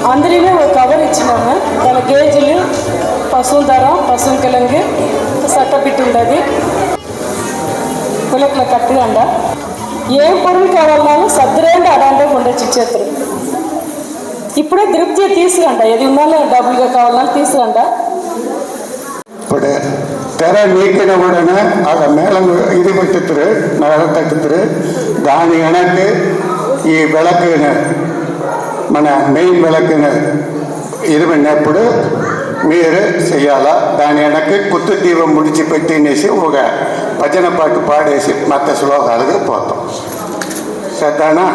అందులోనే ఒక కవర్ ఇచ్చినాము. వాళ్ళ గేజులు, పశువుల దారం, పశువుల కిలంగి, సట్టపిట్టు ఉంటుంది, పులకల కట్టుగండ. ఏం పొరులు కావాలన్నా సద్దురేంటి అడాంటే ఉండొచ్చు ఇచ్చేస్తారు. ఇప్పుడే తృప్తి తీసుకురంట, ఏది ఉన్నా డబ్బులుగా కావాలన్నా తీసుకురంట. ఇప్పుడు తెర నీకిన உடனே அதை மேலே இது விட்டுத்துரு, நகர தட்டுத்துரு. దాని వెనక్కి ఈ విளக்குను, మన మెయిన్ విளக்குను ఇది పడినప్పుడు మీరు చెయ్యాలా. దాని వెనక్కి కుత్తు దీపం ముడిచి పెట్టినేసి ఒక భజన పాటు పాడేసి మత శ్లోకాలుగా పోతాం. సరేనా?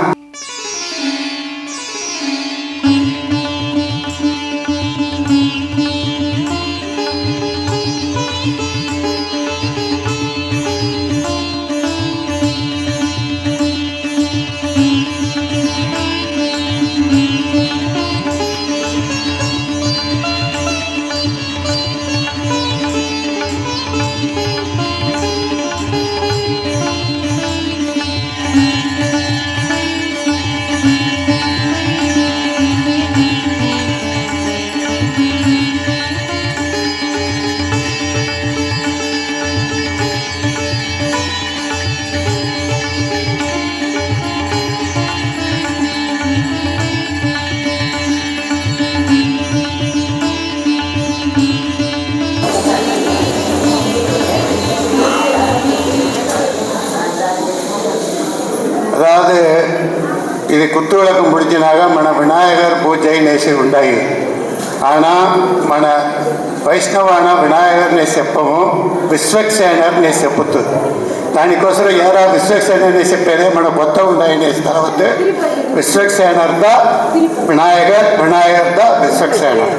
அதாவது இது குத்து விளக்கம் முடிச்சினாக మన விநாயகர் பூஜை நேசி ఉండాయి. ஆனால் మన వైష్ణవాన వినాయకర్ని చెప్పము, విశ్వక్సేనర్ని చెప్పుతుంది. దానికోసం యారా విశ్వక్సేనర్ని చెప్పేదే మన కొత్త ఉండాయని తర్వాత విశ్వక్సేనర్ ద వినాయకర్, వినాయకర్ ద విశ్వక్సేనర్.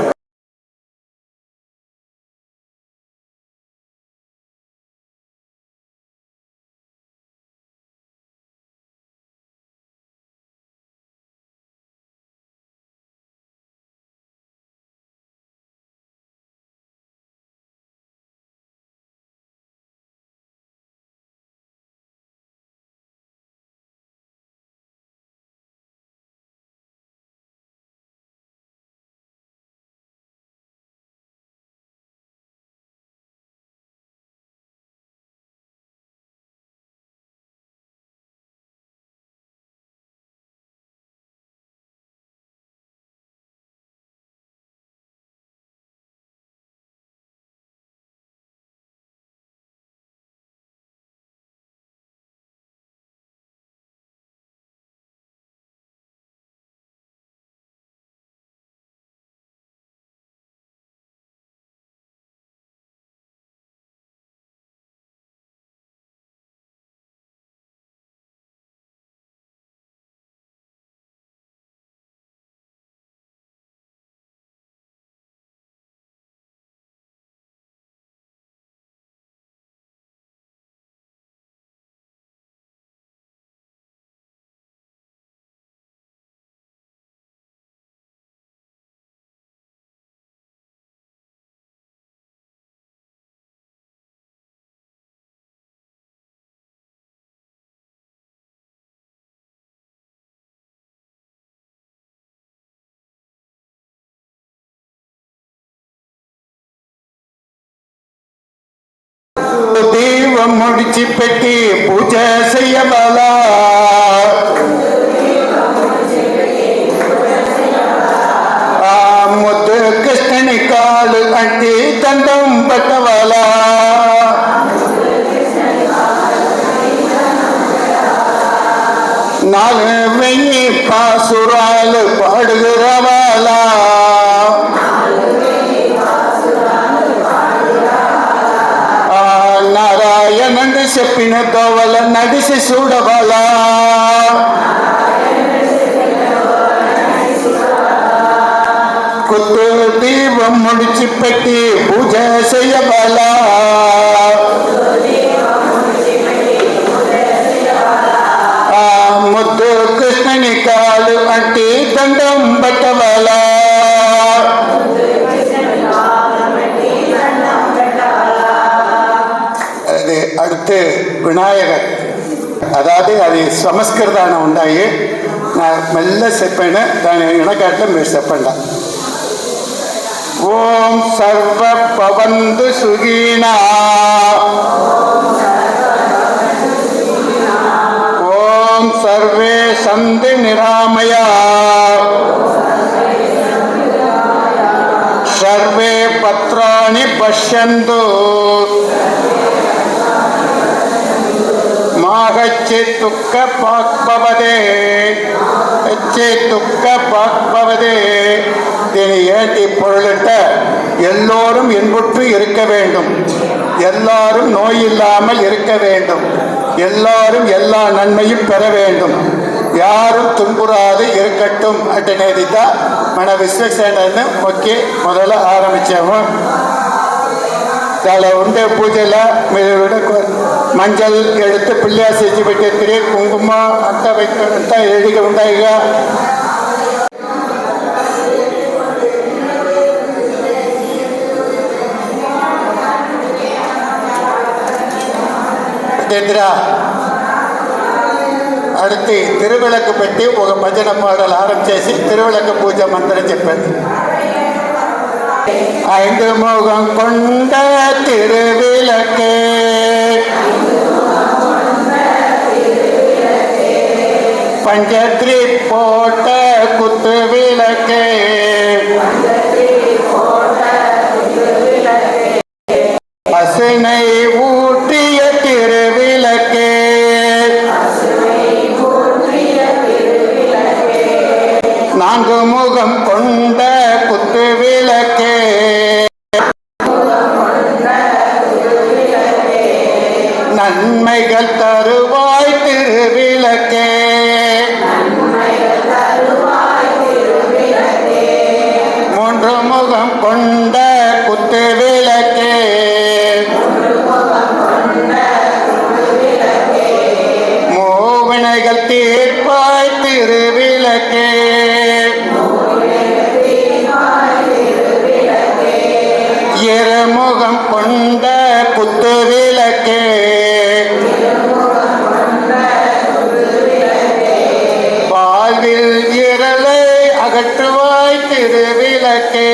దీపం ముడిచి పెట్టి పూజ చెయ్యవలా, ఆ ముద్దు కృష్ణుని కాలు అంటే దండం పెట్టవలా. నాలుగు వెయ్యి పాసురాలు పాడుగురవాలా, నారాయణుడు చెప్పిన దోవల నడిసి చూడవాలా. కుత్తు దీపం ముడిచి పెట్టి పూజ చెయ్యవాలా, ఆ ముద్దు కృష్ణుని కాలు అంటే దండం పెట్టవాలా. அடுத்து விநாயகர், அதாவது அது சமஸ்கிருதான உண்டாயி. நான் ಮೆಲ್ಲ ಸೆಪ್ಪೆಣ ದಾನಿ ಎಣಕಾಟ್ಲ ಮೇಲೆ ಸೆಪ್ಪಂಡ ಓಂ ಸರ್ವ ಪವಂದು ಸುಗೀಣ ಓಂ ಸರ್ವೇ ಸಂಧಿ ನಿರಾಮಯ ಸರ್ವೇ ಪತ್ರಾಣಿ ಪಶ್ಯಂತು மாகச்சே துக்க பாக்பவதே எச்சே துக்க பாக்பவதே இதனை ஏற்றி பொருளிட்ட எல்லோரும் இன்புற்று இருக்க வேண்டும், எல்லாரும் நோய் இல்லாமல் இருக்க வேண்டும், எல்லாரும் எல்லா நன்மையும் பெற வேண்டும், யாரும் துன்புறாது இருக்கட்டும் அட்டனேதித்த మన విశ్వసేనని మొక్కి మొదలు ఆరంభించాము. చాలా ఉండే పూజలో మీరు మంజల్ ఎడుతు పిల్లా సెஞ்சு పెట్టిరు, కుంకుమ అంతా అంతా రెడీగా ఉంటాయిగా. அடுத்து திருவிளக்கு పెట్టి ఒక భజన పాటలు ఆరంభించేసి திருவிளக்கு పూజ మంత్రం చెప్పండి. ஐந்து முகம் கொண்ட திருவிளக்கே பஞ்சத்ரி போட்ட குத்து விளக்கே பசுனை ஊற்றிய திருவிளக்கே நான்கு முகம் கொண்ட குத்து விளக்கே நன்மைகள் தருவாய் திருவிளக்கே மூன்று முகம் கொண்ட குத்து விளக்கே மூவினைகள் தீர்ப்பாய் திருவிளக்கே இருமுகம் கொண்ட குத்து விளக்கே வாழ்வில் இருளை அகற்றுவாய் திருவிளக்கே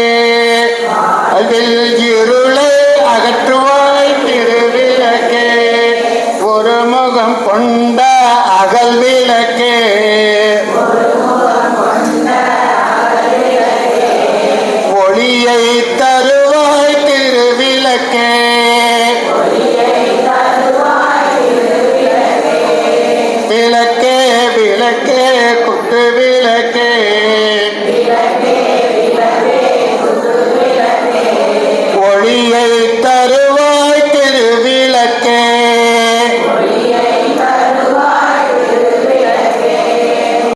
அதில் இருளை அகற்றுவாய் திருவிளக்கே ஒரு முகம் கொண்ட அகல் விளக்கே ஒளியை தருவாய் திருவிளக்கே விளக்கே விளக்கே குத்து விளக்கே ஒளியை தருவாய் திருவிளக்கே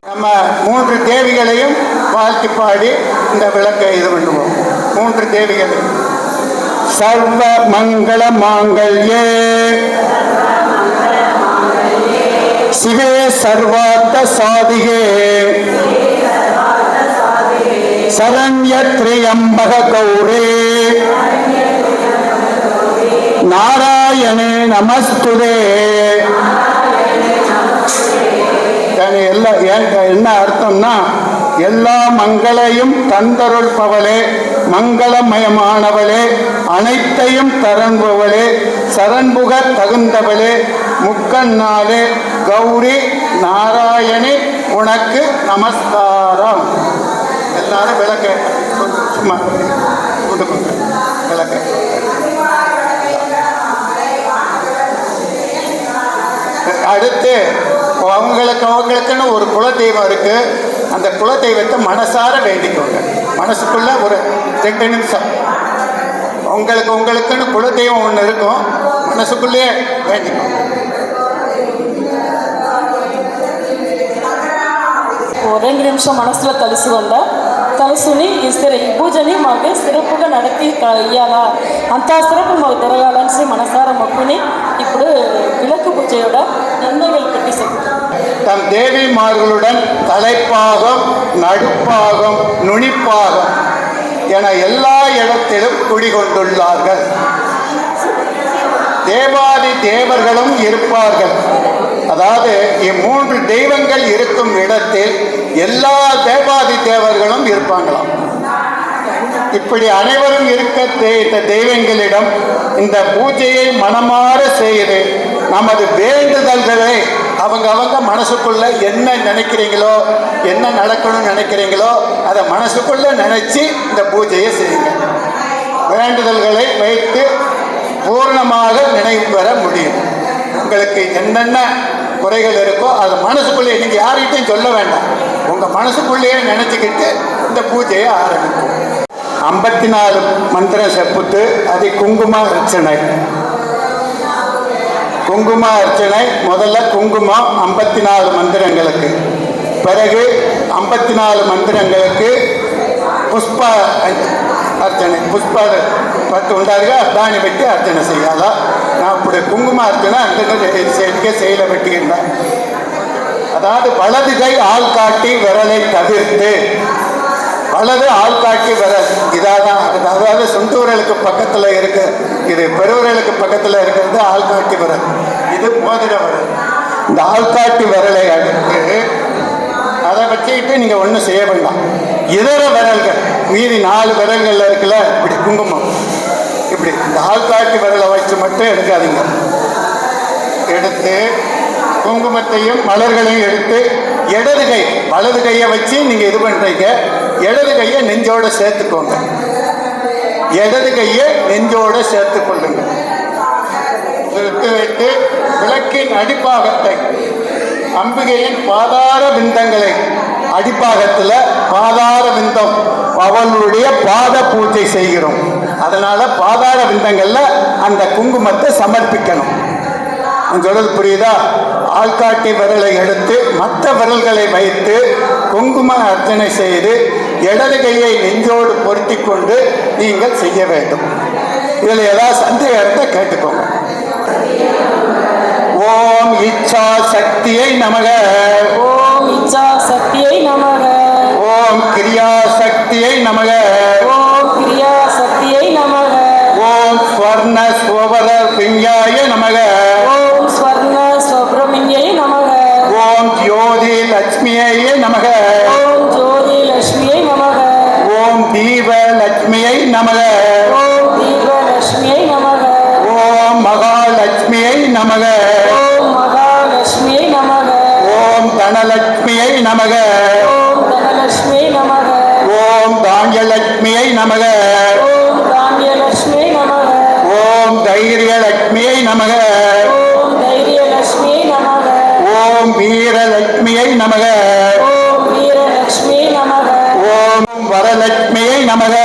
நம்ம மூன்று தேவிகளையும் வாழ்த்தி பாடி இந்த விளக்கை இது பண்ணுவோம். மூன்று தேவிகளை சர்வ மங்கள மாங்கல்யே சிவே சர்வார்த்த சாதிகே சரண்ய திரியம்பக கௌரே நாராயணே நமஸ்துதே. எல்லாம் என்ன அர்த்தம்னா, எல்லா மங்களையும் தந்தருள்பவளே, மங்களமயமானவளே, அனைத்தையும் தரன்பவளே, சரண்புக தகுந்தவளே, முக்கண்ணாலே கௌரி நாராயணி உனக்கு நமஸ்காரம். எல்லாரும் விளக்க சும்மா கொடுக்குங்க விளக்க. அடுத்து அவங்களுக்குன்னு ஒரு குலதெய்வம் இருக்கு. அந்த குலதெய்வத்தை மனசார வேண்டிக்கோங்க. மனசுக்குள்ள ஒரு 2 நிமிஷம் உங்களுக்குன்னு குலதெய்வம் ஒன்று இருக்கும், மனசுக்குள்ளேயே வேண்டிக்கோங்க. ఓ 2 నిమిషం మనసులో తలుసుకుందా. తలుసుని ఈ పూజని మాకు సిరపుగా నడిపి ఇయ్యాలా, అంత సిరపు మాకు జరగాలని మనసార మొక్కుని ఇప్పుడు விளக்கு பூஜையோட நன்மைகள் பற்றி சொல்லுங்கள். தம் தேவிமார்களுடன் தலைப்பாகம், நடுப்பாகம், நுனிப்பாகம் என எல்லா இடத்திலும் குடிகொண்டுள்ளார்கள். தேவாதி தேவர்களும் இருப்பார்கள். அதாவது இம்மூன்று தெய்வங்கள் இருக்கும் இடத்தில் எல்லா தேவாதி தேவர்களும் இருப்பாங்களாம். இப்படி அனைவரும் இருக்க இந்த தெய்வங்களிடம் இந்த பூஜையை மனமாற செய்து நமது வேண்டுதல்களை அவங்க மனசுக்குள்ள என்ன நினைக்கிறீங்களோ, என்ன நடக்கணும்னு நினைக்கிறீங்களோ அதை மனசுக்குள்ள நினைச்சு இந்த பூஜையை செய்யுங்க. வேண்டுதல்களை வைத்து பூர்ணமாக நினைவு பெற முடியும். உங்களுக்கு என்னென்ன குறைகள் இருக்கோ அதை மனசுக்குள்ளே, நீங்கள் யார்கிட்டையும் சொல்ல வேண்டாம், உங்கள் மனசுக்குள்ளேயே நினச்சிக்கிட்டு இந்த பூஜையை ஆரம்பிக்கும். 54 மந்திரம் செப்புத்து அது குங்கும அர்ச்சனை. குங்கும அர்ச்சனை முதல்ல குங்குமம் 54 மந்திரங்களுக்கு, பிறகு 54 மந்திரங்களுக்கு புஷ்ப அர்ச்சனை. புஷ்ப 10 உண்டாருங்க அத்தானி வெட்டி அர்ச்சனை செய்யாதா. நான் இப்படி குங்கும அர்ச்சனை அந்த செயலை வெட்டிக்கிட்டேன். அதாவது வலது கை ஆள் காட்டி விரலை தவிர்த்து, வலது ஆள்காட்டி விரல் இதாதான், அதாவது சுண்டு விரலுக்கு பக்கத்தில் இருக்கு, இது பெருவிரலுக்கு பக்கத்தில் இருக்கிறது ஆள்காட்டி விரல், இது மோதிர விரல். இந்த ஆள்காட்டி விரலை அடுத்து அதை வச்சுக்கிட்டு நீங்கள் ஒன்றும் செய்ய வேண்டாம். இதர விரல்கள் மீதி 4 விரல்கள் இருக்குல்ல, இப்படி குங்குமம் இப்படி இந்த ஆள்காட்டி விரலை வச்சு மட்டும் எடுக்காதீங்க. எடுத்து குங்குமத்தையும் மலர்களையும் எடுத்து இடது கை வலது கையை வச்சு நீங்கள் இது பண்ணுறீங்க, இடது கையை நெஞ்சோடு சேர்த்துக்கோங்க. இடது கையை நெஞ்சோடு சேர்த்து கொள்ளுங்க. எடுத்து வைத்து விளக்கின் அடிப்பாகத்தை, அம்பிகையின் பாதார விந்தங்களை, அடிப்பாகத்தில் பாதார விந்தம் அவளுடைய பாத பூஜை செய்கிறோம். அதனால பாதார விந்தங்கள்ல அந்த குங்குமத்தை சமர்ப்பிக்கணும். சொல்றது புரியுதா? ஆள்காட்டி விரலை எடுத்து மற்ற விரல்களை வைத்து குங்கும அர்ச்சனை செய்து இடது கையை நெஞ்சோடு பொருத்தி கொண்டு நீங்கள் செய்ய வேண்டும். இதில் ஏதாவது சந்தேகம் இருந்தால் கேட்டுக்கோங்க. ஓம் இச்சா சக்தியை நமக. ஓம் இச்சா சக்தியை நமக. ஓம் கிரியா சக்தியை நமக. ஓம் கிரியா சக்தியை நமக. ஓம் ஸ்வர்ண ஸ்வர விஞ்ஞாய நமக. ஓம் ஸ்வர்ண ஸ்வப்ரமியை நமக. ஓம் ஜோதி லட்சுமியை நமக. ஓம் ஜோதி லட்சுமியை நமக. ஓம் தீப லட்சுமியை நமக. ஓம் தீப லட்சுமியை நமக. ஓம் மகாலட்சுமியை நமக. ஓம் மகாலட்சுமியை நமக. ஓம் தனலட்சுமியை நமக. ஓம் தனலட்சுமியை நமக. ஓம் தானியலட்சுமியை நமக. ஓம் தானியலட்சுமியை நமக. ஓம் தைரியலட்சுமியை நமக. ஓம் தைரியலட்சுமியை நமக. ஓம் வீரலட்சுமியை நமக. ஓம் வீரலட்சுமியை நமக. ஓம் வரலட்சுமியை நமக.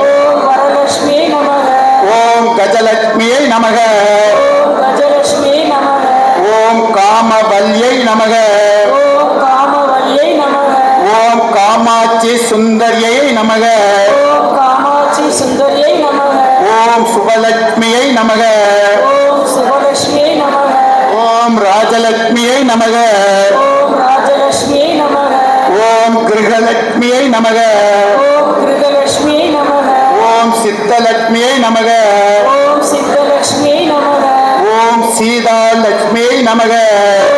ஓம் வரலட்சுமியை நமக. ஓம் கஜலட்சுமியை நமக. ஓம் கஜலட்சுமியை நமக. ஓம் காமவல்யை நமக. ஓம் காமவல்லியை நமக. ஓம் காமாட்சி சுந்தரியை நமக. ஓம் காமாட்சி சுந்தரியை நமக. ஓம் சுபலட்சுமியை நமக. ஓம் சுபலட்சுமியை நமக. ஓம் ராஜலட்சுமியை நமக. ஓம் ராஜலட்சுமியை நமக. ஓம் கிருஹலட்சுமியை நமக. ஓம் கிருதலட்சுமியை நமக. ஓம் சித்தலட்சுமியை நமக. ஓம் சித்தலட்சுமியை நமக. ஓம் சீதாலட்சுமியை நமக.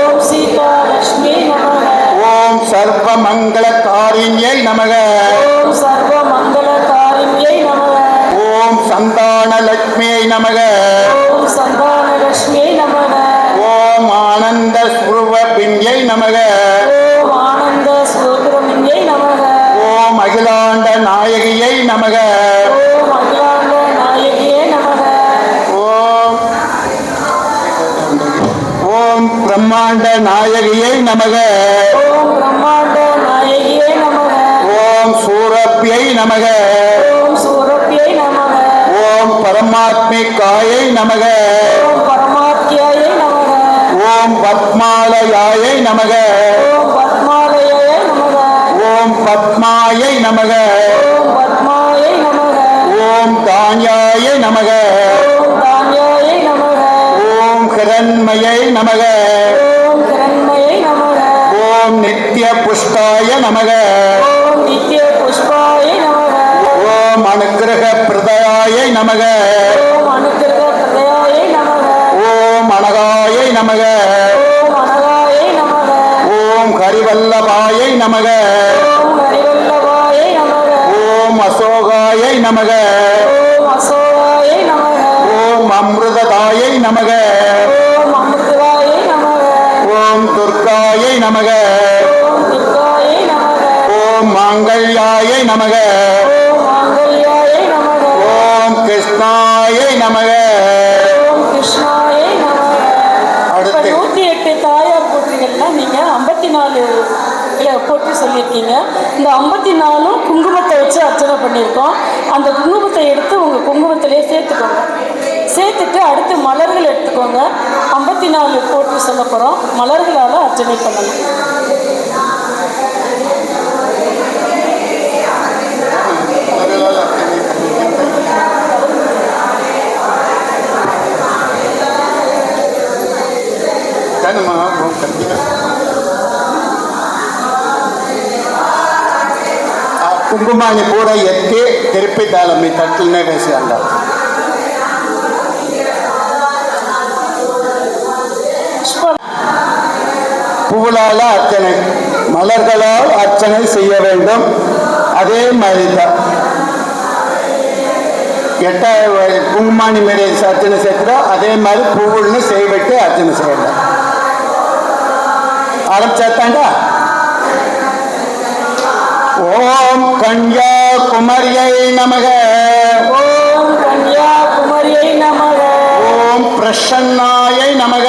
ஓம் சீதாலட்சுமியை நமக. ஓம் சர்வமங்களகாரிண்யை நமக. ஓம் சர்வமங்களகாரிண்யை நமக. ஓம் சந்தானலட்சுமியை நமக. ஓம் சந்தானலட்சுமியை நமக. ஓம் ஆனந்த ஸ்வரூபிண்யை நமக. ஓம் ஆனந்த சுதந்திரமின்யை நமக. ஓம் அகிலாண்ட நாயகியை நமக. ஓம் அகிலாண்ட நாயகியே நமக. ஓம் ஓம் பிரம்மாண்ட நாயகியை நமக. ஓம் பிரம்மாண்ட நாயகியே நமக. ஓம் சூரப்பியை நமக. ஓம் சூரப்பியை நமக. ஓம் பரமாத்மிகாயை நமக. ஓம் பரமாத்யாயை நமக. ஓம் பத்மாலயாயை நமக. ஓம் பத்மாலயாயை நமக. ஓம் பத்மாயை நமக. ஓம் பத்மாயை நமக. ஓம் தான்யாயை நமக. ஓம் தான்யாயை நமக. ஓம் ஹிரண்மயை நமக. ஓம் கிரண்மயை நமக. ஓம் நித்ய புஷ்டாய நமக. ஓம் நித்ய புஷ்பாயை நமக. ஓம் அனுக்கிரக பிரதாயை நமக. ஓம் அனுக்கிரக பிரதயாயை நமக. ஓம் அனகாயை நமக. ஓம் அனகா நமக. ஓம் அசோகாயை நமக. ஓம் அமிர்ததாயை நமக. ஓம் அமிர்தாயை நமக. ஓம் துர்காயை நமக. ஓம் துர்காயை நமக. ஓம் மாங்கல்யாயை நமக. ஓம் மாங்கல்யாயை நமக. ஓம் கிருஷ்ணாயை நமக. ஓம் கிருஷ்ணாயை நமக. இப்ப அடுத்து 108 தாயார் போற்றிகள்லாம் நீங்க 54 போற்றி சொல்லியிருக்கீங்க. இந்த 54ம் குங்குமத்தை வச்சு அர்ச்சனை பண்ணியிருக்கோம். அந்த குங்குமத்தை எடுத்து உங்க குங்குமத்திலே சேர்த்துக்கோங்க. சேர்த்துட்டு அடுத்து மலர்கள் எடுத்துக்கோங்க. 54 போற்றி சொல்ல போறோம். மலர்களால் அர்ச்சனை பண்ணணும். కుంకుమాన్ని కూడా ఎత్తి తెరిపిద్దాలి మీ తట్లనే వేసి అంటారు. பூவலால் அர்ச்சனை, மலர்களால் அர்ச்சனை செய்ய வேண்டும். அதே மாதிரி தான் எட்ட குங்குமானி மாரி அர்ச்சனை சேர்க்கிறோம். அதே மாதிரி பூவுன்னு செய்விட்டு அர்ச்சனை செய்யலாம். ஆரம்பிச்சாத்தாண்டா. ஓம் கன்யாகுமரியை நமக. ஓம் கன்யாகுமரியை நமக. ஓம் பிரசன்னாயை நமக.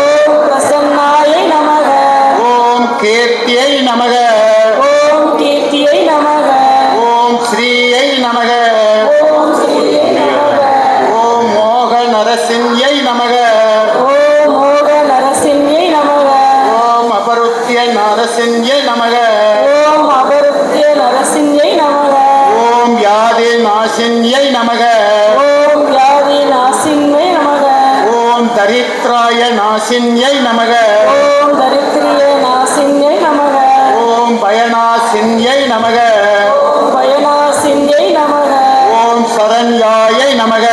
ஓம் பிரசன்னாயை நமக. ஓம் கீர்த்தியை நமக. ஓம் கீர்த்தியை நமக. ஓம் ஸ்ரீயை நமக. ஓம் ஸ்ரீயை நமக. ஓம் மோக நரசிம்யை நமக. ஓம் மோக நரசிம்யை நமக. ஓம் அபருத்திய நரசிம்யை நமக. ஓம் அபருத்திய நரசிம்யை நமக. ஓம் யாதி நாசின்யை நமக. ஓம் வியாதி நாசின்மை நமக. ஓம் தரித்ராய நாசின்யை நமக. ஓம் தரித்திரிய நாசின்யை நமக. ஓம் பயநாசின்யை நமக. ஓம் பயநாசின்யை நமக. ஓம் சரண்யாயை நமக.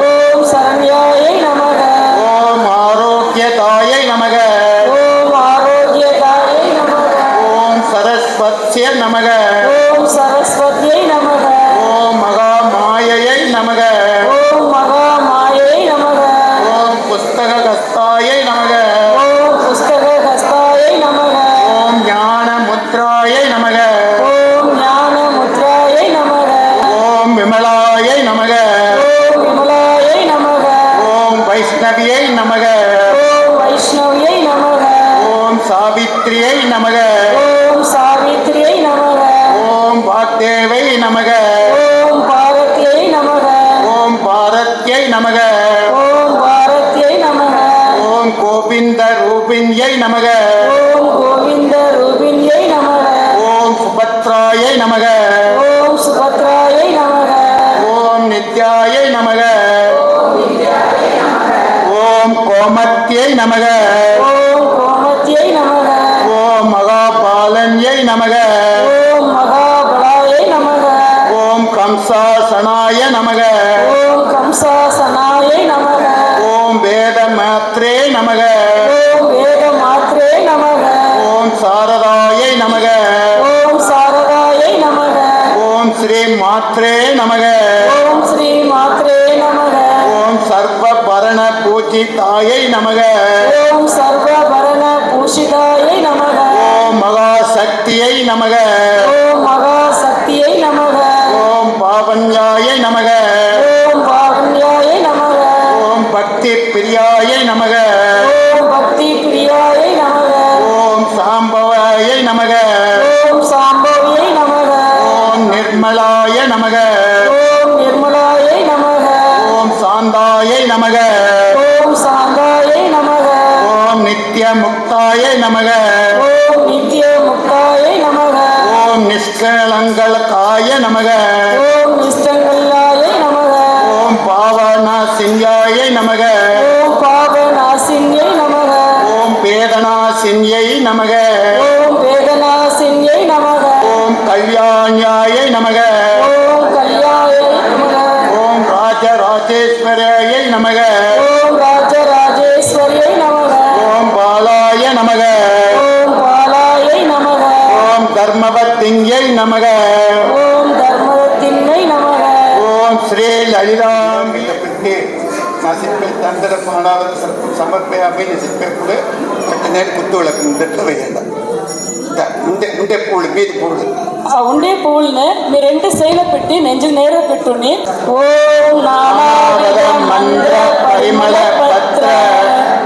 ஓம் சரண்யாயை நமக. ஓம் ஆரோக்கியதாயை நமக. ஓம் ஆரோக்கியதாயை நமக. ஓம் சரஸ்வத்ய நமக. ஓம் சரஸ்வதியை நமக. ஓம் மகாமாயையை நமக. ஓம் மகாமாயை நமக. ஓம் புஸ்தகஸ்தாயை நமக. ஓம் புஸ்தக ஹஸ்தாயை நமக. ஓம் ஞான முத்ராயை நமக. ஓம் ஞான முத்ராயை நமக. ஓம் விமலாயை நமக. ஓம் விமலாயை நமக. ஓம் வைஷ்ணவியை நமக. ஓம் வைஷ்ணவியை நமக. ஓம் சாவித்ரியை நமக. ஓம் சாவித்ரியை நமக. ஓம் வாக்தேவை நமக. ஓம் பாரதியை நமக. ஓம் பாரத்யை நமக. ஓம் பாரதியை நமக. ஓம் கோவிந்த ரூபிண்யை நமக. ஓம் கோவிந்த ரூபிண்யை நமக. ஓம் சுபத்ராயை நமக. ஓம் சுபத்ராயை நமக. ஓம் நித்யாயை நமக. ஓம் கோமத்யை நமக. ஓம் கோமத்யை நமக. ஓம் மகாபாலன்யை நமக. ஓம் மகாபலாயை நமக. ஓம் கம்சாசனாய நமக. ஓம் கம்சாசனாயை நமக. ஓம் வேத மாத்ரே நமக. ஓம் வேத மாத்ரே நமக. ஓம் சாரதாயை நமக. ஓம் சாரதாயை நமக. ஓம் ஸ்ரீ மாத்ரே நமக. ஓம் ஸ்ரீ மாத்ரே நமக. ஓம் சர்வ பரண பூஜிதாயை நமக. ஓம் சர்வபரண பூஷிதாயை நமக. ஓம் மகாசக்தியை நமக. ஓம் மகாசக்தியை நமக. ஓம் பாவன்யாயை நமக. ஓம் பாவன்யாயை நமக. ஓம் பக்தி பிரியாயை நமக. ஓம் பக்தி பிரியாயை நமக. ஓம் சாம்பவாயை நமக. ஓம் சாம்பவியை நமக. ஓம் நிர்மலாய நமக. ஓம் நிர்மலாயை நமக. ஓம் சாந்தாயை நமக. ஓம் சாந்தாயை நமக. ஓம் நித்ய முக்தாயை நமக. ஓம் நித்ய முக்தாயை நமக. ஓம் நிஷ்கலங்கலகாய நமக. ஓம் நிஷ்டங்கல்லாயை நமக. ஓம் பாவநாசின்யாயை நமக. ஓம் பாபநாசின்யை நமக. ஓம் வேதநாசின்யை நமக. ஓம் வேதநாசின்யை நமக. ஓம் கல்யாண்யாயை நமக. ஓம் கல்யாயை நமக. ஓம் ராஜராஜேஸ்வராயை நமக. ஓம் ராஜராஜேஸ்வரியை நமக. ஓம் பாலாய நமக. ஓம் பாலாயை நமக. ஓம் தர்மவத்தியை நமக. ஓம் தர்மத்தின்மை நமக. ಶ್ರೀ ಲಲಿತಾಂಬಿಕೆ ನಾ ಸಿಪ್ಪೆ ತಂದರ ಪಾಣಾವರ ಸಮರ್ಪಯಾಮಿ ಸಿಪ್ಪೆ ಕೂಡ ಮತ್ತೆ నేను కుత్తోళ్ళకు ముందట్లో వేయండి ఉండే పూలు మీది పూలు ఆ ఉండే పువ్వుల్ని మీ రెండు సైడ్లో పెట్టి నెంజు నేరు పెట్టుని ఓం నానావిధ మంత్ర పరిమళ పత్ర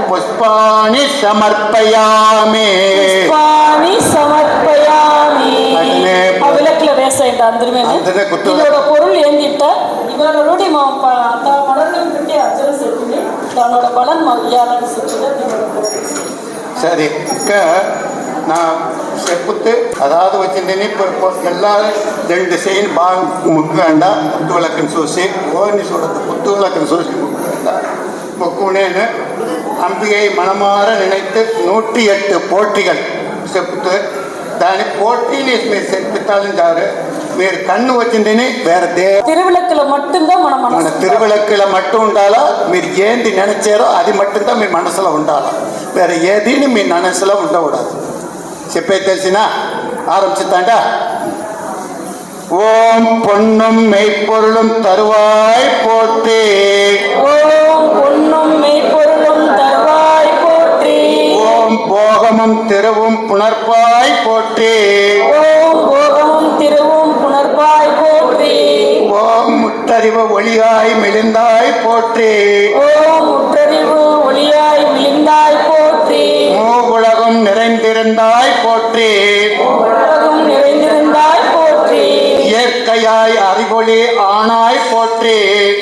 పుష్పాణి సమర్పయామి పుష్పాణి సమర్పయామి ఆ విளக்குல వేసేయండి అందరి మీద இதோட பொருள் ఏంటంటే ఇవాళ నుండి మా అంత పడలను పెట్టి అర్చన చేస్తుంది దానోட பலன் మా ఇయ్యాలని சொல்லிட்டு சரி నా చెప్పుతే అదాదు వచ్చిందని எல்லாரும் ரெண்டு சைன் బాగా ముక్కు வேண்டாம் குத்து விளக்குன்னு சூசி ஓனி சொல்றது குத்து விளக்குன்னு சூசி முக்கு வேண்டாம் முக்குனேன்னு அம்பிகை மனமாற நினைத்து 108 போற்றிகள் చెప్తే దాని పోటీని మీరు చెప్పిத்தாலும் చాలు మీరు కన్ను వచ్చిందని వేరే తిరువిளக்குல மட்டும்தான் మన తిరువిளக்குல மட்டும் ఉండాలా మీరు ఏంది నిனைచారో అది மட்டும்தான் మీ మనసులో ఉండాలా వేరే ఏదీని మీ మనసులో ఉండకూడదు చెప్పేది తెలిసినా ஆரம்பிச்சுட்டாண்டா ஓம் பொன்னும் மெய்ப்பொருளும் தருவாய் போற்றி ஓம் பொன்னும் மெய்ப்பொருளும் தருவாய் போற்றி ஓம் போகமும் திருவும் புணர்ப்பாய் போற்றி ஓம் போகமும் திருவும் புணர்ப்பாய் போற்றி ஓம் முற்றறிவு ஒளியாய் மெலிந்தாய் போற்றி ஓம் முற்றறிவு ஒளியாய் விழுந்தாய் போற்றி மூவுலகம் நிறைந்திருந்தாய் போற்றி உலகம் நிறைந்திருந்தாய் போற்றி இயற்கையாய் அறிவொளி ஆனாய் போற்றி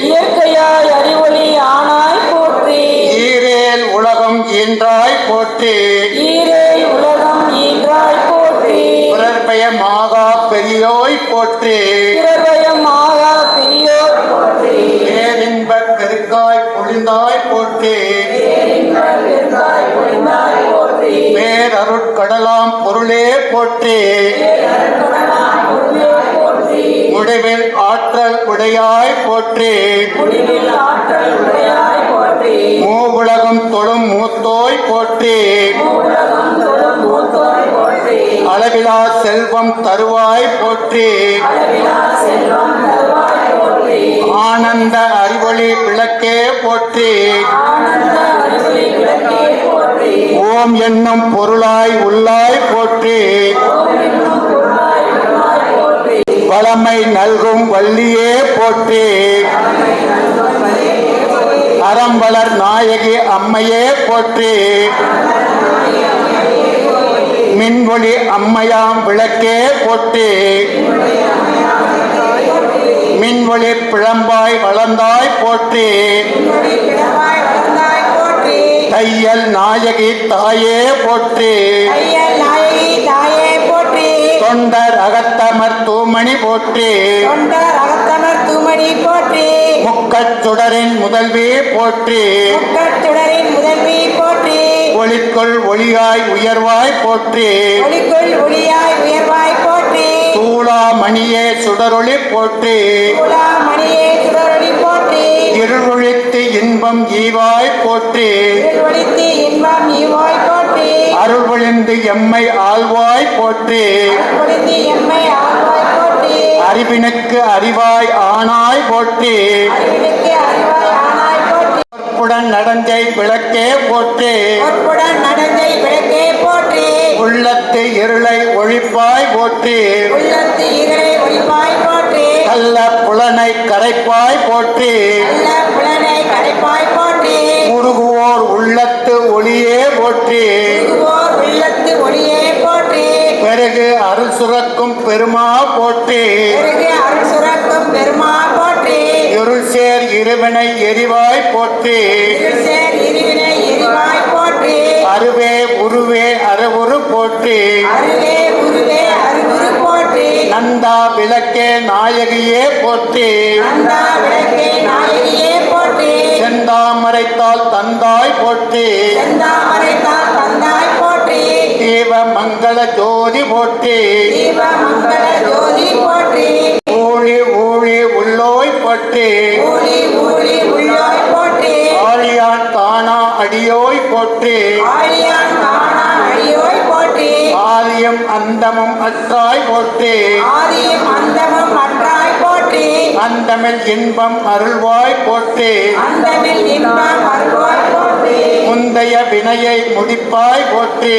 இயற்கையாய் அறிவொளி ஆனாய் போற்றி ஈரேல் உலகம் ஈன்றாய் போற்றி ஈரேல் உலகம் ஈன்றாய் போற்றி பிறர்பயமாகா பெரியோய் போற்றி பிறர்பயமாக பெரியோர் போற்றி பேரின்பப் பெருக்காய் பொழிந்தாய் போற்றி பெருங்காய் பொழிந்தாய் போற்றி பேரருட்கடலாம் பொருளே போற்றி பொருளே போற்றி முடிவில் ஆற்றல் உடையாய் போற்றி முடிவில் ஆற்றல் உடையாய் போற்றி மூவுலகம் தொழும் மூத்தோய் போற்றி உலகம் தொழும் மூத்தோய் போற்றி அளவிலா செல்வம் தருவாய் போற்றி அளவிலா செல்வம் தருவாய் போற்றி ஆனந்த அறிவொளி விளக்கே போற்றி ஆனந்த அறிவொளி விளக்கே போற்றி ஓம் என்னும் பொருளாய் உள்ளாய் போற்றி ஓம் என்னும் பொருளாய் உள்ளாய் போற்றி வளமை நல்கும் வள்ளியே போற்றி அறம்பலர் நாயகி அம்மையே போற்றி மின்வொளி அம்மையாம் விளக்கே போற்றி மின்வொளி பிழம்பாய் வளர்ந்தாய் போற்றி தையல் நாயகி தாயே போற்றி தொண்டர் அகத்தமர் தூமணி போற்றி முக்கச் சுடரின் முதல்வி போற்றி ஒளிக்குள் ஒளியாய் உயர்வாய் போற்றி சூளாமணியே சுடரொளி போற்றி இருளொழித்து இன்பம் ஈவாய் போற்றி அருள் பொழிந்து எம்மை ஆழ்வாய் போற்றி அறிவினுக்கு அறிவாய் ஆனாய் போற்றி பொற்புடன் நடந்தை விளக்கே போற்றி உள்ளத்து இருளை ஒழிப்பாய் போற்றி கள்ள புலனை கரைப்பாய் போற்றி முருகுவோர் உள்ளத்து ஒளியே போற்றி பிறகு அருள் சுரக்கும் பெருமா போற்றி இருள் சேர் இருவினை எரிவாய் போற்றி அருவே உருவே அறவுரு போற்றி நந்தா விளக்கே நாயகியே போற்றி செந்தாமரைத்தால் தந்தாய் போற்றி தீப மங்கள ஜோதி போற்றி ஊழி ஊழி உள்ளோய் போற்றி ஆழியான் காணா அடியோய் போற்றி ஆதியம் அந்தமும் அற்றாய் போற்றி அந்தமிழ் இன்பம் அருள்வாய் போற்றி அந்தமில் இன்பம் அருள்வாய் போற்றி முந்தைய வினையை முடிப்பாய் போற்றி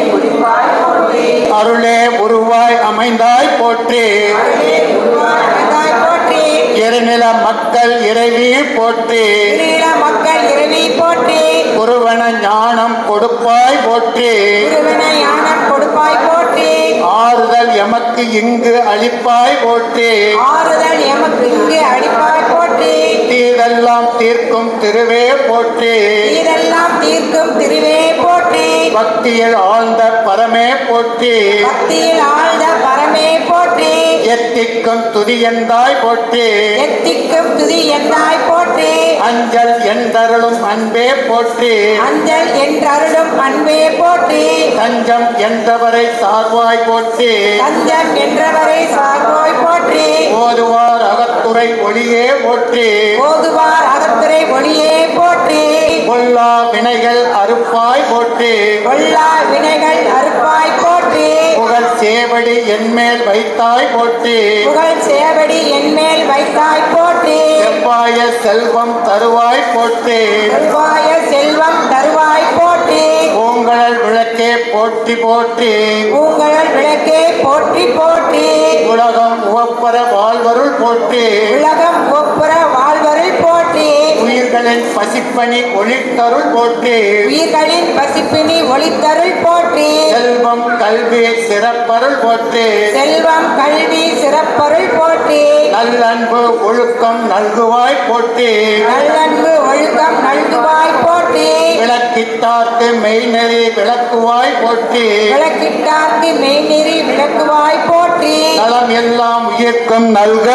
முடிப்பாய் போற்றி அருளே உருவாய் அமைந்தாய் போற்றி அருளாய் போற்றி இருநில மக்கள் இறைவி போற்றி திருநில மக்கள் இறைவி போற்றி குருவன ஞானம் கொடுப்பாய் போற்றி குருவன ஞானம் கொடுப்பாய் போற்றி ஆறுதல் எமக்கு இங்கு அளிப்பாய் போற்றி ஆறுதல் எமக்கு இங்கு அடிப்பாய் போற்றி தீதெல்லாம் தீர்க்கும் திருவே போற்றி இதெல்லாம் தீர்க்கும் திருவே போற்றி பக்தியில் ஆழ்ந்த பரமே போற்றி பக்தியில் ஆழ்ந்த பரமே போற்றி எத்திக்கும் துதியந்தாய் போற்றி எத்திக்கும் துதி எந்தாய் போற்றி அஞ்சல் என்றருளும் அன்பே போற்றி அஞ்சல் என்றருளும் அன்பே போற்றி தஞ்சம் என்றவரை சார்வாய் போற்றி தஞ்சம் என்றவரை சார்வாய் போற்றி ஓதுவார் அகத்துறை ஒளியே போற்றி ஓதுவார் அகத்துறை ஒளியே போற்றி பொல்லா வினைகள் அறுப்பாய் போற்றி கொல்லா வினைகள் அறுப்பாய் போற்றி புகழ் சேவடி என்மேல் வைத்தாய் போற்றி புகழ் சேவடி என்மேல் வைத்தாய் போற்றி செவ்வாய செல்வம் தருவாய் போற்றி செல்வாய செல்வம் தருவாய் போற்றி பூங்கழல் விளக்கே போற்றி போற்றி பூங்கழல் விளக்கே போற்றி போற்றி உலகம் உவப்பர வாழ்வருள் போற்றி உலகம் ஒப்புற வாழ்வருள் போற்றி உயிர்களின் பசிப்பணி ஒளித்தருள் போற்றி உயிர்களின் பசிப்பினி ஒளித்தருள் போற்றி செல்வம் கல்வி சிறப்பருள் போற்றி செல்வம் கல்வி சிறப்பருள் போற்றி நல்லன்பு ஒழுக்கம் நல்குவாய் போற்றி நல்லன்பு ஒழுக்கம் நல்குவாய் போற்றி விளக்கிட்டார்க்கு மெய்நெறி விளக்குவாய் போற்றி விளக்கிட்டார்க்கு மெய்நெறி விளக்குவாய் போற்றி நலம் எல்லாம் உயிர்க்கும் நல்க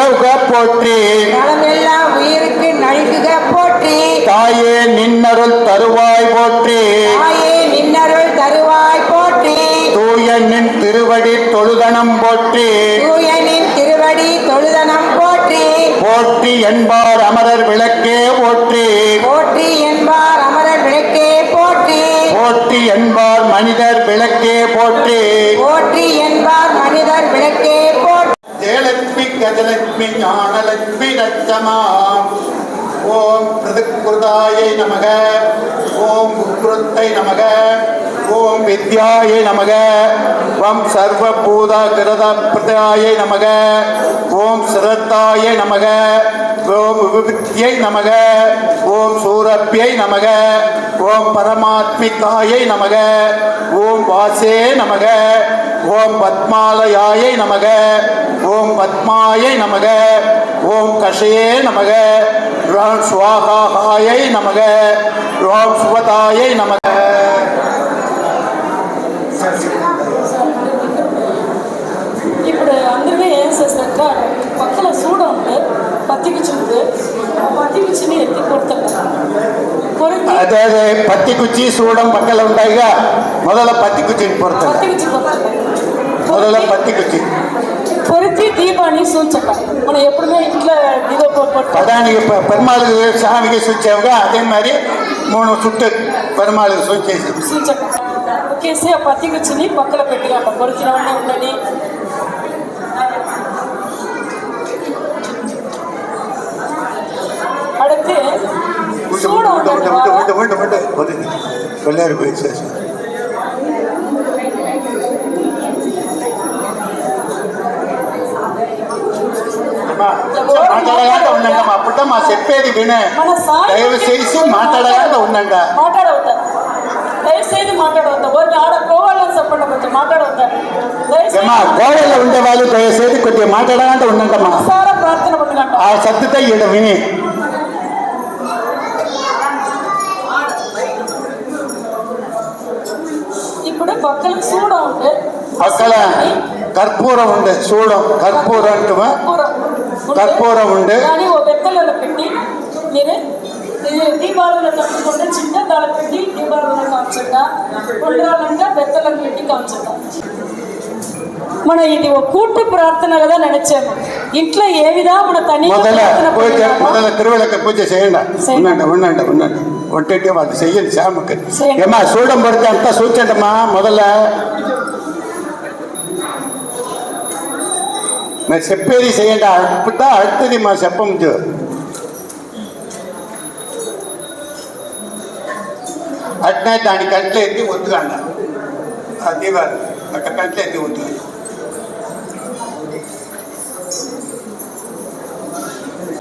போற்றி நலமெல்லாம் உயிருக்கு நல்குக போற்றி தாயே நின்னருள் தருவாய் போற்றி தாயே நின்னருள் தருவாய் போற்றி தூய நின் திருவடி தொழுதனம் போற்றி தூயனின் திருவடி தொழுதனம் போற்றி போற்றி என்பார் அமரர் விளக்கே போற்றி போற்றி என்பார் அமரர் விளக்கே போற்றி போற்றி என்பார் மனிதர் விளக்கே போற்றி போற்றி என்பார் மனிதர் விளக்கே போற்றி ஜெயலட்சுமி கஜலட்சுமி ஞானலட்சுமி லட்சமா ஓம் பிரதிகிருதாயை நமக ஓம் உக்ருத்தை நமக ஓம் வித்யாயை நமக ஓம் சர்வபூத கிருத பிரதாயை நமக ஓம் சிரத்தாயை நமக ஓம் விபுத்தியை நமக ஓம் சூரப்பியை நமக ஓம் பரமாத்மிகாயை நமக ஓம் வாசே நமக ஓம் பத்மாலயாயை நமக ஓம் பத்மாயை நமக ஓம் கஷயே நமக ஓம் ஸ்வாகாயை நமக ஓம் சுவதாயை நமக ఇప్పుడు అందరినీ ఏం చేస్తారంటే పక్కన సూడ ఉంది పత్తికిచ్చింది ఆ పత్తికిచ్చిని ఎత్తి కొడతారు కొరికి అదే అదే పత్తి కుచ్చి సూడం పక్కన ఉంటాయిగా మొదల పత్తి కుచ్చిని పొడతారు పత్తికిచ్చి కొడతారు మొదల పత్తి కుచ్చి కొరికి దీపాన్ని సూచక మనం ఎప్పుడుమే ఇంట్లో దిగో பதானிக்கு பெருமாளுக்கு சாமிக்கு சுச்சாவுగా அதே மாதிரி 3 சுட்டு பெருமாளுக்கு சுச்சேసి సూచక ఒకేసి ఆ పత్తికిచ్చిని పక్కన పెట్టిరంట కొరికినవన్నీ ఉండని அடுத்து சூட விட்டு வெள்ளாரி போய் சேஷம் మాట్లాడగా ఉండండి అప్పుడమ్మా చెప్పేది వినే మన దయవు చేసి మాట్లాడగా ఉండండి మాట్లాడవద్దా దయచేసి మాట్లాడవద్దా వారిని ఆడుకోవాలని చెప్పండి కొంచెం మాట్లాడవద్దా అమ్మా గోడలో ఉండే వాళ్ళు దయచేసి కొద్దిగా మాట్లాడగా ఉండండమ్మా సారా ప్రార్థన పట్టుకుంటాం ఆ సత్యత ఈడ విని ఇప్పుడు పక్కన సూడ ఉంటే అక్కడ కర్పూరం ఉండే చూడం కర్పూరం అంటుమా కర్పూరం ఉండే కానీ ఓ బెత్తలలో పెట్టి మీరే దీపాలను తట్టుకుంటే చిన్న దాని పెట్టి దీపాలను కాల్చట ఉండాలంటే బెత్తలను పెట్టి కాల్చట మనం ఇది ఒక కూட்டு ప్రార్థన కదా నడిచాము ఇంట్లో ఏ విధంగా మన తల్లి మొదల తిరువళ్ళకి పూజ చేయండి ఉండండి ఒంటి వాళ్ళు చెయ్యండి శ్యామకి ఏమా చూడం పడితే అంతా చూచండమ్మా మొదల మరి చెప్పేది చేయండి. అప్పుడా అడుతుంది మా చెప్పంజు అట్నే దాని కంట్లో ఎత్తి వద్దుగండ ఆ దీవాలు అట్ట కంట్లో ఎత్తి వద్దు.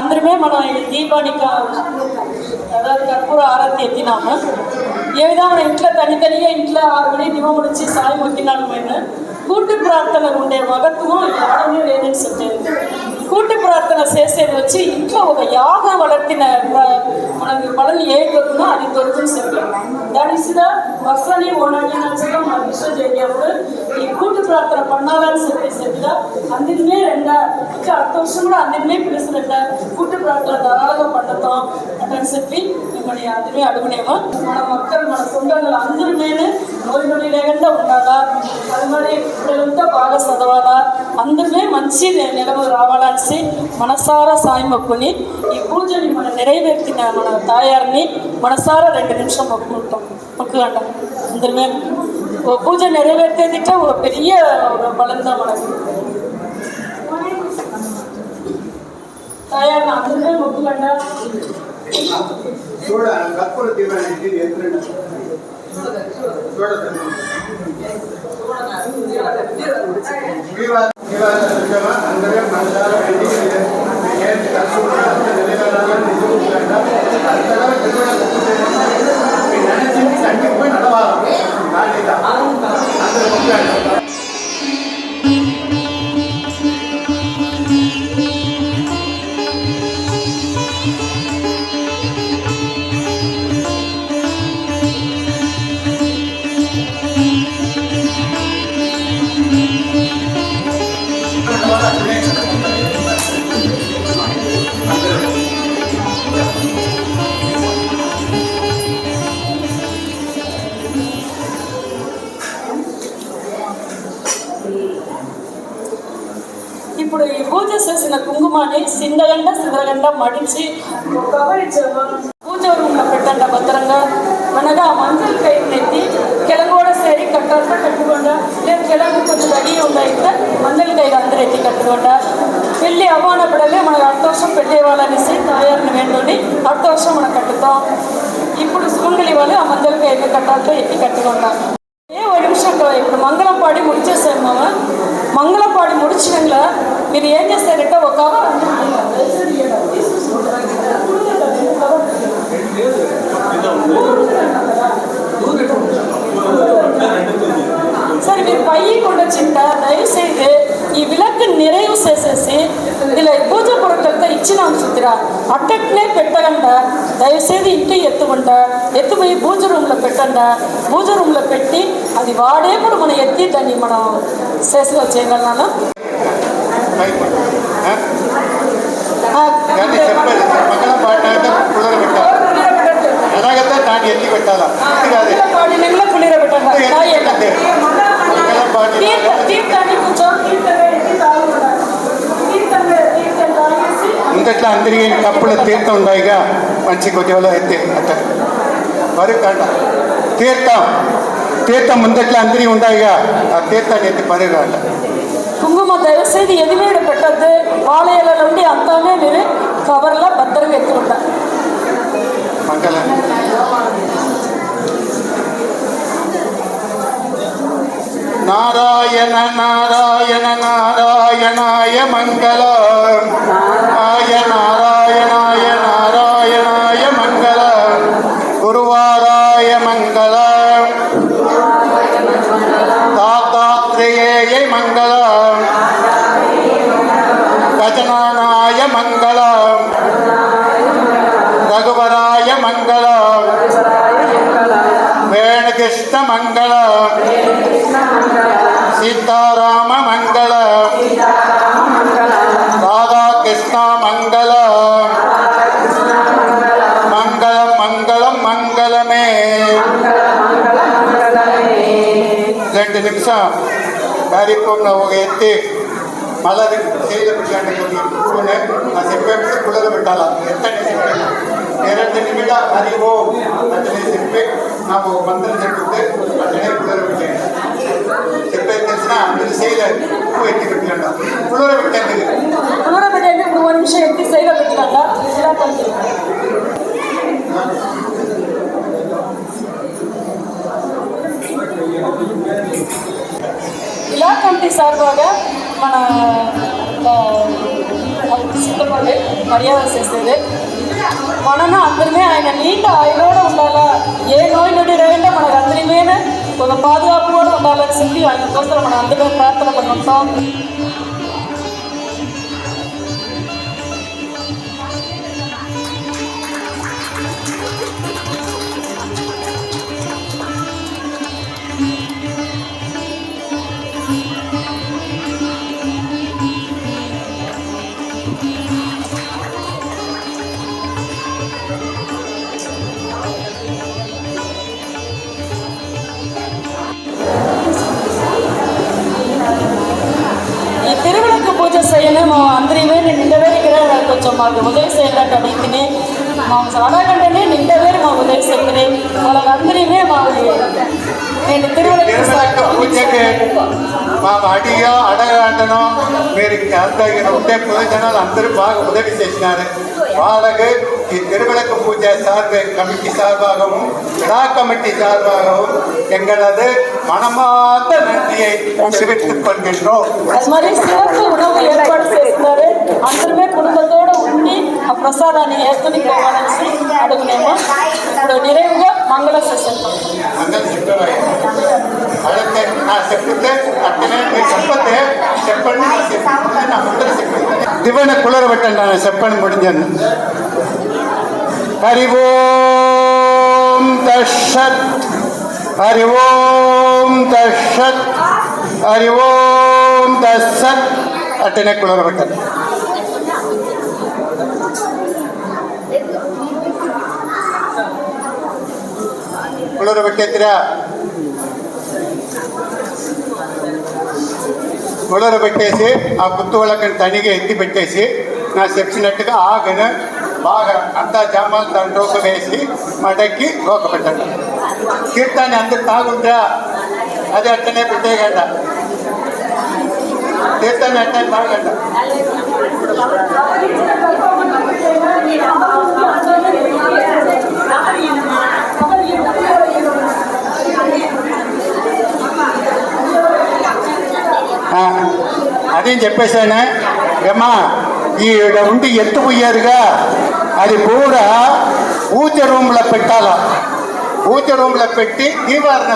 అందరమే మనం ఈ దీపానికి அதாவது கற்பூர ஆரத்தி எத்தினாம ஏதோ మన ఇంట్లో తనితనిగా ఇంట్లో 6 మణి దీపం ముడిచి సాయి మొక్కినాడు మేము కూட்டு ప్రార్థన ఉండే మగత్వం యాడనే లేదని చెప్పేది. కూட்டு ప్రార్థన చేసేది వచ్చి ఇంట్లో ఒక యాగం వளர்த்தின మనకి బలని ఏ దొరుకునో అది దొరుకుని చెప్పారు. దానిసిద వర్షాన్ని ఓనాన్ని నచ్చగా మన విశ్వం చేయప్పుడు ఈ కూட்டு ప్రార్థన பண்ணாలని చెప్పేసేదిగా అందుకనే ఇంకా அடுத்த வருஷம் கூட అందుకనే పిలుస్తున్నట్ట కూட்டு ప్రార్థన ధారాళంగా పండుతాం అని చెప్పి మిమ్మల్ని అందుకే అడుగునేమో. మన మొక్కలు మన సొంతంగా అందరూ నేను నోయి నొడి లేకుండా ఉండాలా, అది మరి పిల్లలంతా బాగా చదవాలా, అందరినీ మంచి నిలవ రావాలని మనసారా సాయి మొక్కుని ఈ పూజని మన నెరవేర్చిన మన తాయారిని మనసారా 2 నిమిషం మొక్కుకుంటాం. మొక్కుగంట అందరిమే పూజ నెరవేర్తేదిట ఒక పెరియ బలం தான் మనకు. తాయారిని అందరిమే మొక్కుగంట. చూడ కర్పూర దీపానికి అందరూ మనసారా ఇప్పుడు ఈ పూజ చేసిన కుంకుమాన్ని సిందగంట మడిచి కవర్ ఇచ్చాము. పూజ రూమ్లో పెట్టండి భద్రంగా. అనగా మంజల్ కైని ఎత్తి ಕೆಳಗೋಡ ಸೇರಿ ಕಟ್ಟಾಟ ಕಟ್ಟಿಕೊಂಡ లేదు ಕೆಳಗೆ కొంచెం రెడీ ఉండాయితే మంజల్ కైలు అందరూ ఎత్తి కట్టుಕೊಂಡ పెళ్ళి అవ్వనప్పుడల్లే మనకు அடுத்த வருஷம் పెళ్ళి ఇవ్వాలనేసి తాయారిని వేండుని அடுத்த வருஷம் మనం కట్టుతాం. ఇప్పుడు సుమంగళి వాళ్ళు ఆ మంజల్ కైలు కట్టాలతో ఎత్తి కట్టుకుంటాం. ஒரு நிமிஷம் ఇప్పుడు మంగళం పాడి ముడిచేసాము. మంగళం పాడి ముడిచినంగా మీరు ఏం చేస్తారంటే ఒక కవర్ సరే మీరు పయ్యి కొండొచ్చింట దయచేసి ఈ విలక్కు நிறைவு చేసేసి ఇలా పూజ పొరకలతో ఇచ్చినాం సుద్దిరా అట్టట్నే పెట్టగంట. దయచేసి ఇంటి ఎత్తుపోయి పూజ రూమ్లో పెట్టండ. పూజ రూమ్లో పెట్టి అది వాడేప్పుడు మనం ఎత్తి దాన్ని మనం చేసిగా చేయగలనాను. పులిర పెట్టండి. తీర్థాన్ని కొంచెం ఇంతట్లా అందరికీ కప్పుల తీర్థం ఉన్నాయిగా మంచి కొద్దిగా ఎత్తే అట్ట పరుగంట తీర్థం ముందట్లా అందరికీ ఉన్నాయిగా ఆ తీర్థాన్ని ఎత్తి పరుగంట. కుంకుమ దయచేసి ఎదిమేడు పెట్టద్దు. ఆలయాల నుండి అంతానే మీరు కవర్లో భద్రంగా ఎత్తుకుంటారు. మంగళం నారాయణ నారాయణ నారాయణాయ మంగళం నారాయణాయ నారాయణాయ మంగళం గురువారాయ మంగళం దాతాత్రేయ మంగళం గజనానాయ మంగళం రఘువరాయ మంగళం వేణుకృష్ణ మంగళం సీతారామ మంగళం రాధాకృష్ణ మంగళం మంగళం మంగళం మంగళమే. 2 నిమిషం కార్యక్రమంలో ఒక ఎత్తి మళ్ళీ చేయలు పెట్టండి. కొన్ని ఆ చెప్పే కుళ్ళలు పెట్టాలా ఎత్తని చెప్పి 2 నిమిషాలు అది ఓ అతనే చెప్పి నాకు మంత్రం చెప్తే అతనే కుళ్ళలు పెట్టండి. చెప్పేది తెలిసిన செய்த பூ எத்தி கட்டிக்கண்டா குளிர விட்டதுக்கு குளிரப்பட்டு இப்படி ஒரு நிமிஷம் எடுத்து செய்த கட்டினாங்க இதெல்லாம் பண்ணிருக்கோம். విలా కమిటీ సార్బాగ మన సిద్ధపడి మర్యాద చేసేది మనను అందరినీ ఆయన నీండ ఆయనోட ఉండాలా ఏ నోయి నొడి రేండ మనకు అందరిమీ కొంత పాదుకాపు కూడా ఉండాలని చెప్పి ఆయన కోసం మనం అందరూ ప్రార్థన பண்ணுவோம். ఈ తిరుమలకు పూజ చేయను మా అందరిమే నిండవేరిగిற కొంచెం మాకు ఉదయం చేయాలంటే అడిగితే మా అడగంటేనే నిండవేరి మా ఉదయం చేస్తే వాళ్ళందరిమే మా నేను తిరుమలకు పూజకి మా అడిగా అడగంటనో మీరు ఎంత ఉంటే ప్రయోజనాలు అందరూ బాగా ఉదవి చేసినారు వాళ్ళకి ఈ తిరుమలకు పూజ கமிட்டி சார்பாகவும் விழா கமிட்டி சார்பாகவும் எங்களது மனமார்ந்த நன்றியை தெரிவித்துக் கொள்கின்றோம். அது மாதிரி சிறப்பு உணவு ஏற்பாடு చేస్తున్నారు అందరమే కుటుంబంతో ఉండి ఆ ప్రసాదాన్ని ఏర్కొని పోవాలని అడుగునేమో. ఇప్పుడు நிறைவுగా మంగళ సెషన్ మంగళ చెప్పారు అడిగితే నా చెప్తే అట్టనే మీరు చెప్పతే చెప్పండి నా ముందర చెప్పండి దివన కులర పెట్టండి నా చెప్పండి ముడింజను. హరి ఓం తషత్ హరి ఓం తషత్ హరి ఓం తషత్ అట్టనే కులర పెట్టండి. కులర పెట్టేదిరా కులర పెట్టేసి ఆ గుత్తు వాళ్ళకి తనిగా ఎత్తి పెట్టేసి నా చెప్పినట్టుగా ఆగను బాగా అంతా జామాలు దాని రోక వేసి మడక్కి రోక పెట్టండి. కీర్తాన్ని అందరు తాగుంటా అది అట్టనే పెట్టేయగంట తీర్థాన్ని అట్టనే తాగంట. అదేం చెప్పేశాను ఏమ్మా ఈడ ఉండి ఎత్తు పోయారుగా అది కూడా పూజ రూమ్లో పెట్టాలా. పూజ రూమ్లో పెట్టి దీవారణ